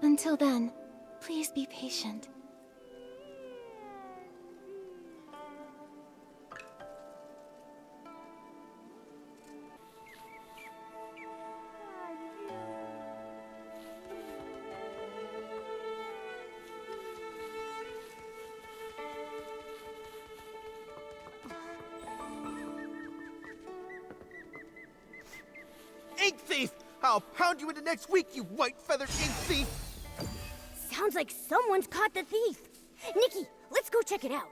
Until then, please be patient. Ink thief! I'll pound you into next week, you white-feathered ink thief! Sounds like someone's caught the thief. Nikki, let's go check it out.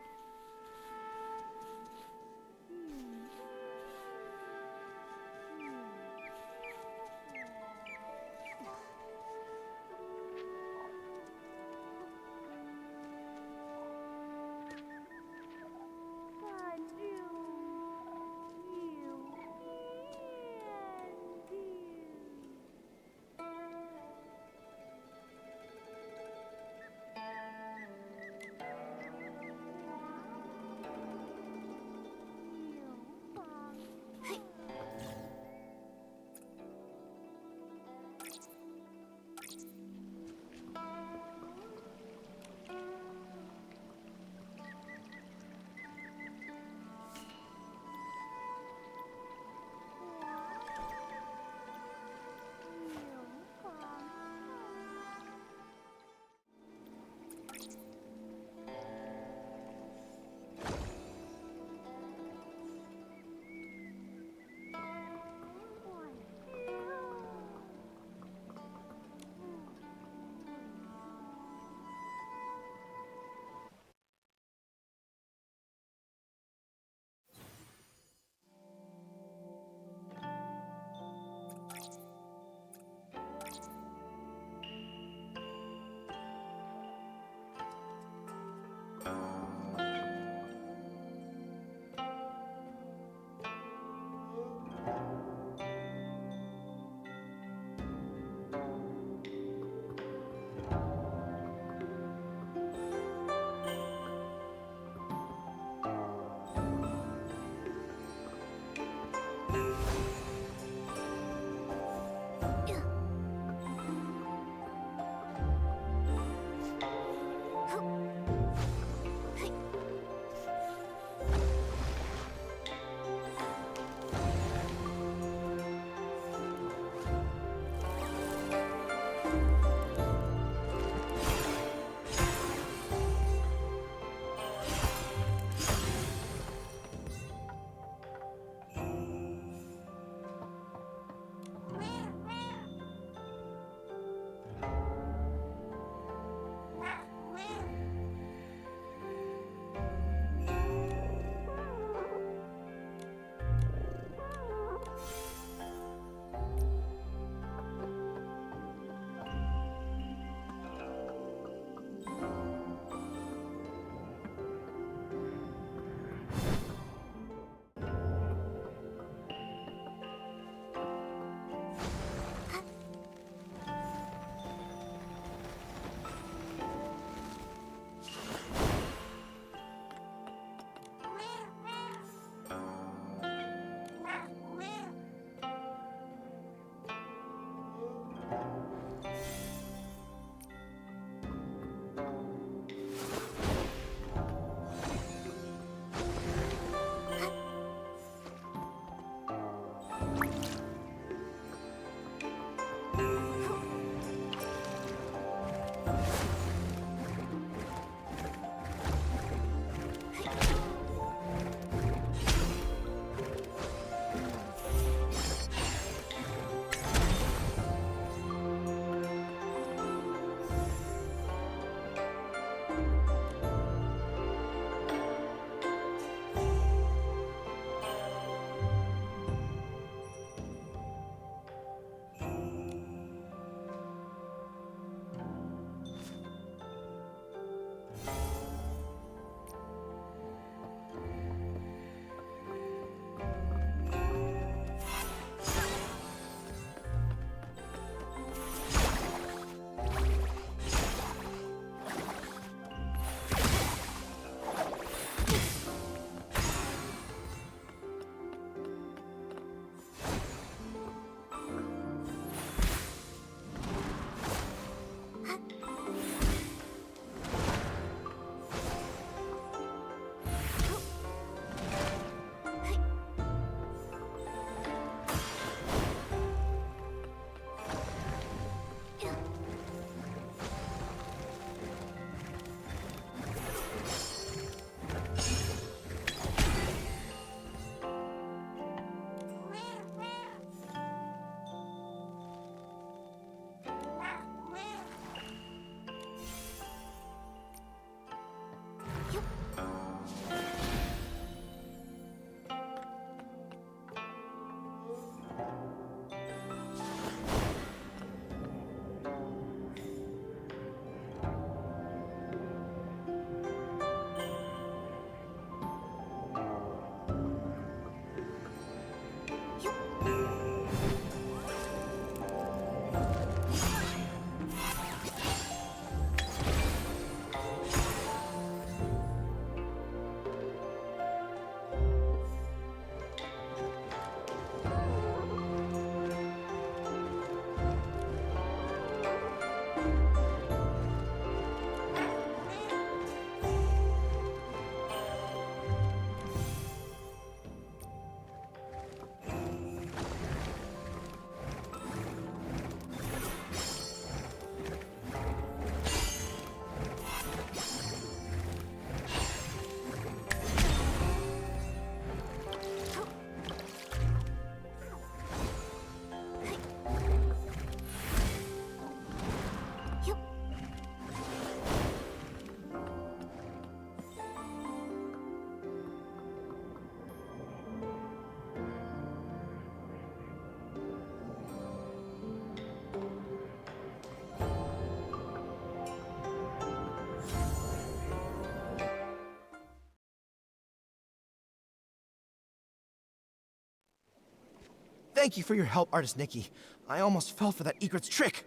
Thank you for your help, Artist Nikki. I almost fell for that egret's trick.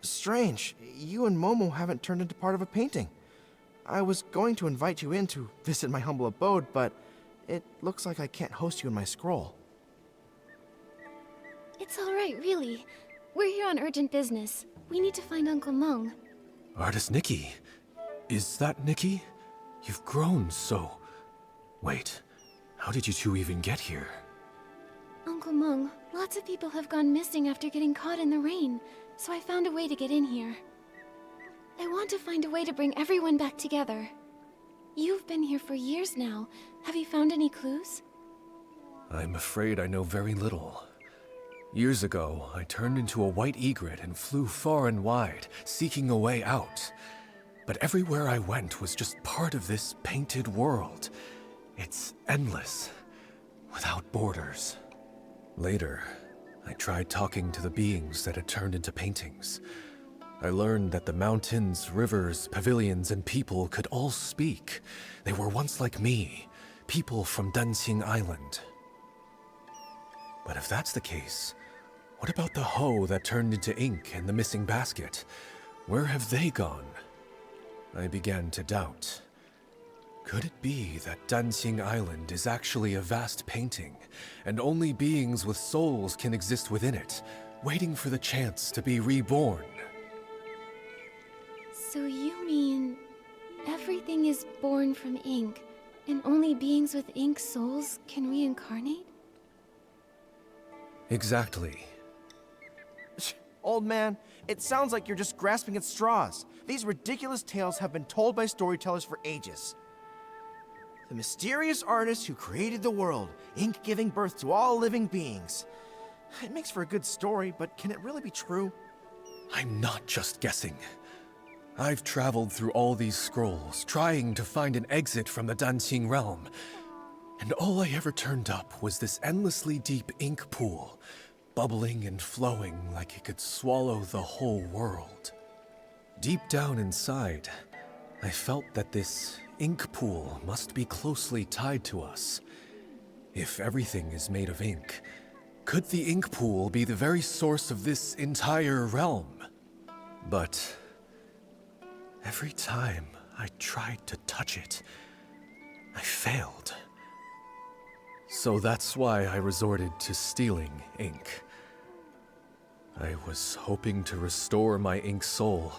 Strange, you and Momo haven't turned into part of a painting. I was going to invite you in to visit my humble abode, but it looks like I can't host you in my scroll. It's all right, really. We're here on urgent business. We need to find Uncle Meng. Artist Nikki. Is that Nikki? You've grown so... Wait, how did you two even get here? Uncle Meng, lots of people have gone missing after getting caught in the rain, so I found a way to get in here. I want to find a way to bring everyone back together. You've been here for years now. Have you found any clues? I'm afraid I know very little. Years ago, I turned into a white egret and flew far and wide, seeking a way out. But everywhere I went was just part of this painted world. It's endless, without borders. Later, I tried talking to the beings that had turned into paintings. I learned that the mountains, rivers, pavilions, and people could all speak. They were once like me, people from Danqing Island. But if that's the case, what about the hoe that turned into ink and the missing basket? Where have they gone? I began to doubt. Could it be that Danqing Island is actually a vast painting, and only beings with souls can exist within it, waiting for the chance to be reborn? So you mean everything is born from ink, and only beings with ink souls can reincarnate? Exactly. Old man, it sounds like you're just grasping at straws. These ridiculous tales have been told by storytellers for ages. The mysterious artist who created the world, ink giving birth to all living beings. It makes for a good story, but can it really be true? I'm not just guessing. I've traveled through all these scrolls, trying to find an exit from the Danqing realm. And all I ever turned up was this endlessly deep ink pool, bubbling and flowing like it could swallow the whole world. Deep down inside, I felt that this ink pool must be closely tied to us. If everything is made of ink, could the ink pool be the very source of this entire realm? But every time I tried to touch it, I failed. So that's why I resorted to stealing ink. I was hoping to restore my ink soul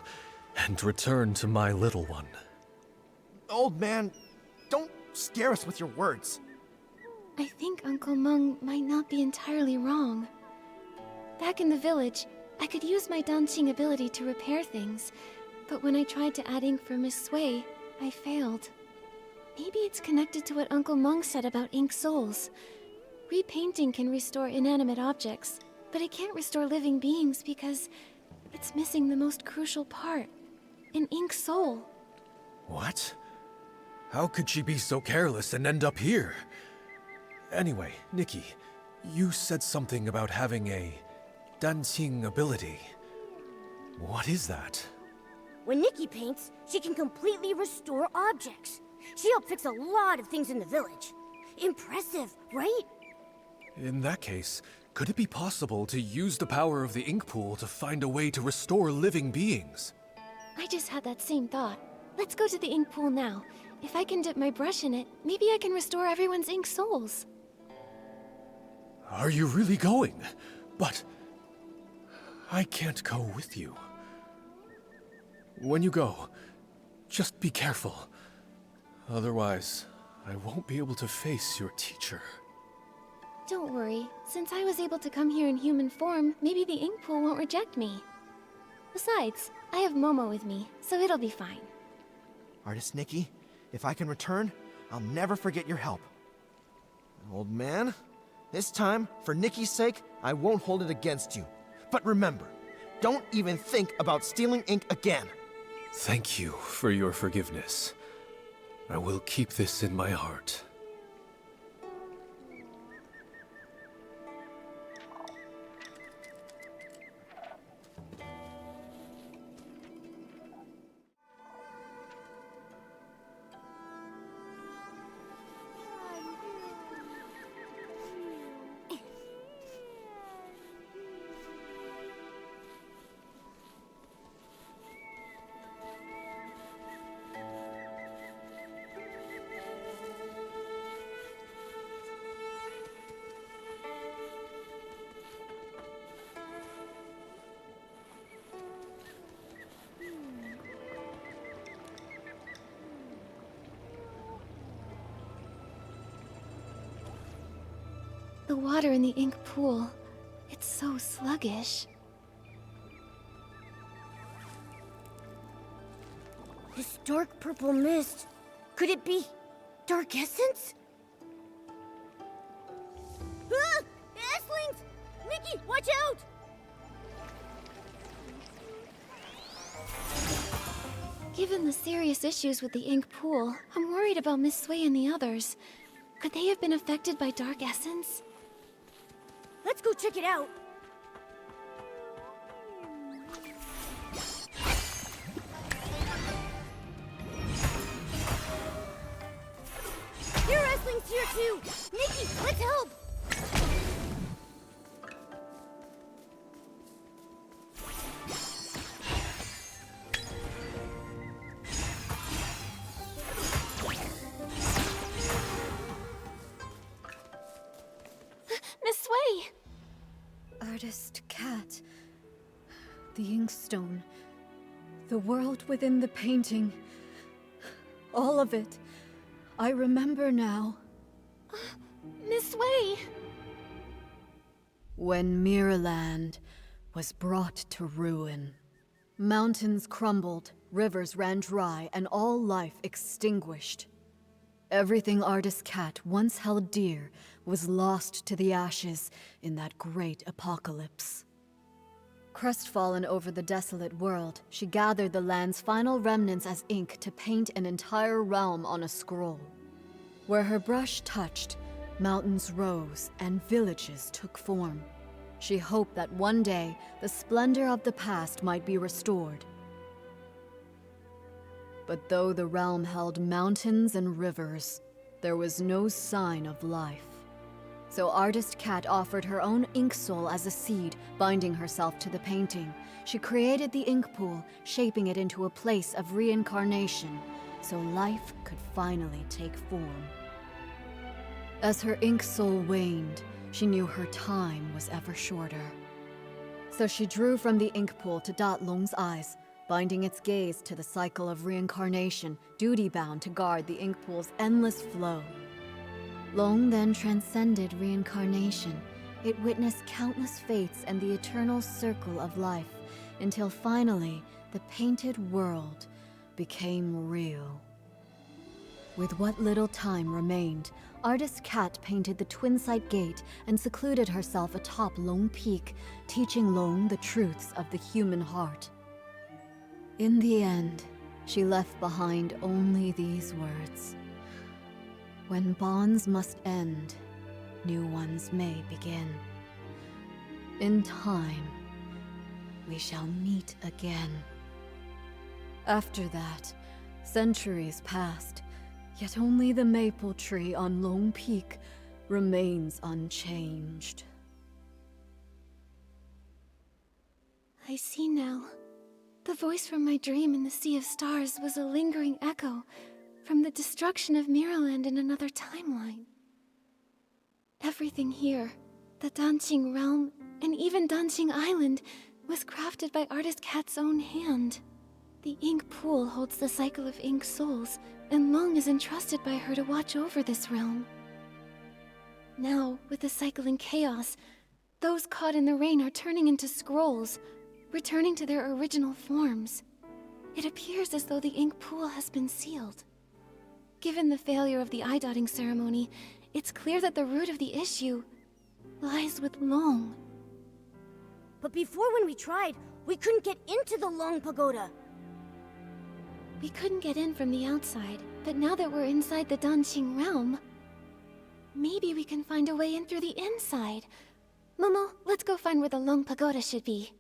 and return to my little one. Old man, don't scare us with your words. I think Uncle Meng might not be entirely wrong. Back in the village, I could use my Danqing ability to repair things, but when I tried to add ink for Miss Sui, I failed. Maybe it's connected to what Uncle Meng said about ink souls. Repainting can restore inanimate objects, but it can't restore living beings because it's missing the most crucial part, an ink soul. What? How could she be so careless and end up here? Anyway, Nikki, you said something about having a Danqing ability. What is that? When Nikki paints, she can completely restore objects. She helped fix a lot of things in the village. Impressive, right? In that case, could it be possible to use the power of the ink pool to find a way to restore living beings? I just had that same thought. Let's go to the ink pool now. If I can dip my brush in it, maybe I can restore everyone's ink souls. Are you really going? But I can't go with you. When you go, just be careful. Otherwise, I won't be able to face your teacher. Don't worry. Since I was able to come here in human form, maybe the ink pool won't reject me. Besides, I have Momo with me, so it'll be fine. Artist Nikki, if I can return, I'll never forget your help. Old man, this time, for Nikki's sake, I won't hold it against you. But remember, don't even think about stealing ink again. Thank you for your forgiveness. I will keep this in my heart. The water in the ink pool, it's so sluggish. This dark purple mist. Could it be dark essence? Ah! Esslings! Nikki, watch out! Given the serious issues with the ink pool, I'm worried about Miss Sui and the others. Could they have been affected by dark essence? Let's go check it out. There are Esslings here too! Nikki, let's help! Miss Sui! Artist Cat. The inkstone. The world within the painting. All of it. I remember now. Miss Sui! When Miraland was brought to ruin, mountains crumbled, rivers ran dry, and all life extinguished. Everything Artist Cat once held dear was lost to the ashes in that great apocalypse. Crestfallen over the desolate world, she gathered the land's final remnants as ink to paint an entire realm on a scroll. Where her brush touched, mountains rose and villages took form. She hoped that one day the splendor of the past might be restored. But though the realm held mountains and rivers, there was no sign of life. So Artist Cat offered her own ink soul as a seed, binding herself to the painting. She created the ink pool, shaping it into a place of reincarnation, so life could finally take form. As her ink soul waned, she knew her time was ever shorter. So she drew from the ink pool to dot Long's eyes, binding its gaze to the cycle of reincarnation, duty-bound to guard the ink pool's endless flow. Long then transcended reincarnation. It witnessed countless fates and the eternal circle of life, until finally, the painted world became real. With what little time remained, Artist Cat painted the Twin-Sight Gate and secluded herself atop Long Peak, teaching Long the truths of the human heart. In the end, she left behind only these words. When bonds must end, new ones may begin. In time, we shall meet again. After that, centuries passed, yet only the maple tree on Long Peak remains unchanged. I see now. The voice from my dream in the Sea of Stars was a lingering echo from the destruction of Miraland in another timeline. Everything here, the Danqing realm, and even Danqing Island, was crafted by Artist Cat's own hand. The ink pool holds the cycle of ink souls, and Long is entrusted by her to watch over this realm. Now, with the cycle in chaos, those caught in the rain are turning into scrolls, returning to their original forms. It appears as though the ink pool has been sealed. Given the failure of the eye-dotting ceremony, it's clear that the root of the issue lies with Long. But before when we tried, we couldn't get into the Long Pagoda. We couldn't get in from the outside, but now that we're inside the Danqing realm, maybe we can find a way in through the inside. Momo, let's go find where the Long Pagoda should be.